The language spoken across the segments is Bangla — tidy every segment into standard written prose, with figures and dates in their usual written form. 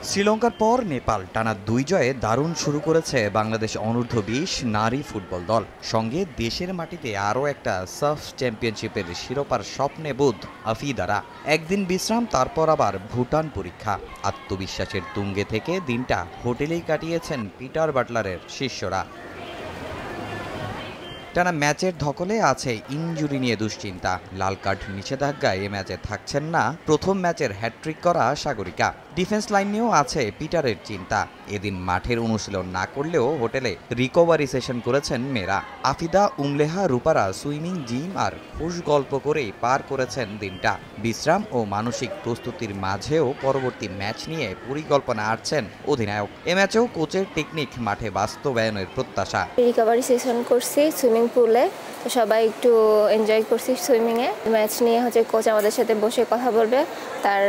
শ্রীলঙ্কার পর নেপাল টানা ২ জয়ে দারুণ শুরু করেছে বাংলাদেশ অনূর্ধ্ব-২০ নারী ফুটবল দল। সঙ্গে দেশের মাটিতে আরও একটা সাফ চ্যাম্পিয়নশিপের শিরোপার স্বপ্নে বুঁদ আফিদারা। একদিন বিশ্রাম, তারপর আবার ভুটান পরীক্ষা। আত্মবিশ্বাসের তুঙ্গে থেকে দিনটা হোটেলেই কাটিয়েছেন পিটার বাটলারের শিষ্যরা। টানা ম্যাচের ধকলে আছে ইনজুরি নিয়ে দুশ্চিন্তা। লাল কার্ড নিষেধাজ্ঞায় এ ম্যাচে থাকছেন না প্রথম ম্যাচের হ্যাট্রিক করা সাগরিকা। ডিফেন্স লাইন নিয়েও আছে পিটারের চিন্তা। এদিন মাঠের অনুশীলন না করলেও হোটেলে রিকভারি সেশন করেছেন মেয়েরা। আফিদা, উমলেহা, রূপারা সুইমিং, জিম আর খুশ গল্প করেই পার করেছেন দিনটা। বিশ্রাম ও মানসিক প্রস্তুতির মাঝেও পরবর্তী ম্যাচ নিয়ে পরিকল্পনা আঁটছেন অধিনায়ক। এ ম্যাচেও কোচের টেকনিক মাঠে বাস্তবায়নের প্রত্যাশা। রিকভারি সেশন করছি সুইমিং পুলে, তো সবাই একটু এনজয় করছি সুইমিংয়ে। ম্যাচ নিয়ে কোচ আমাদের সাথে বসে কথা বলবে, তার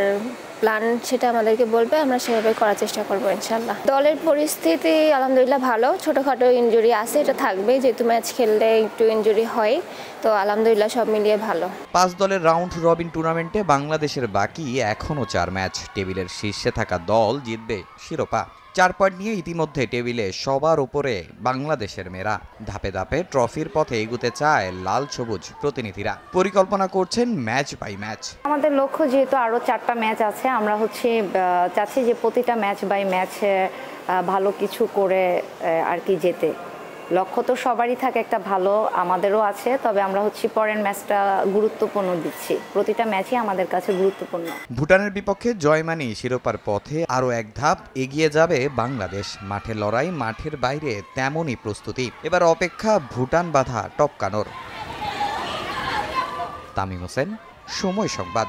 প্ল্যান সেটা আমাদেরকে বলবে, আমরা সেভাবে করার চেষ্টা করবো ইনশাল্লাহ। দলের পরিস্থিতি আলহামদুলিল্লাহ ভালো। ছোটোখাটো ইনজুরি আছে, এটা থাকবে, যেহেতু ম্যাচ খেললে একটু ইনজুরি হয়, তো আলহামদুলিল্লাহ সব মিলিয়ে ভালো। 5 দলের রাউন্ড রবিন টুর্নামেন্টে বাংলাদেশের বাকি এখনও 4 ম্যাচ। টেবিলের শীর্ষে থাকা দল জিতবে শিরোপা। 4 পয়েন্ট নিয়ে ইতিমধ্যে টেবিলে সবার উপরে বাংলাদেশের মেয়েরা। ধাপে ধাপে ট্রফির পথে এগুতে চায় লাল সবুজ প্রতিনিধিরা। পরিকল্পনা করছেন ম্যাচ বাই ম্যাচ। আমাদের লক্ষ্য যেহেতু আরও 4টা ম্যাচ আছে, আমরা চাচ্ছি যে প্রতিটা ম্যাচ বাই ম্যাচে ভালো কিছু করে আর কি যেতে। লক্ষ্য তো সবারই থাকে একটা ভালো, আমাদেরও আছে, তবে আমরা পরের ম্যাচটা গুরুত্বপূর্ণ দিচ্ছি। প্রতিটা ম্যাচই আমাদের কাছে গুরুত্বপূর্ণ। ভুটানের বিপক্ষে জয় মানেই শিরোপার পথে আরও এক ধাপ এগিয়ে যাবে বাংলাদেশ। মাঠের লড়াই, মাঠের বাইরে তেমনই প্রস্তুতি। এবার অপেক্ষা ভুটান বাধা টপকানোর। তামিম হোসেন, সময় সংবাদ।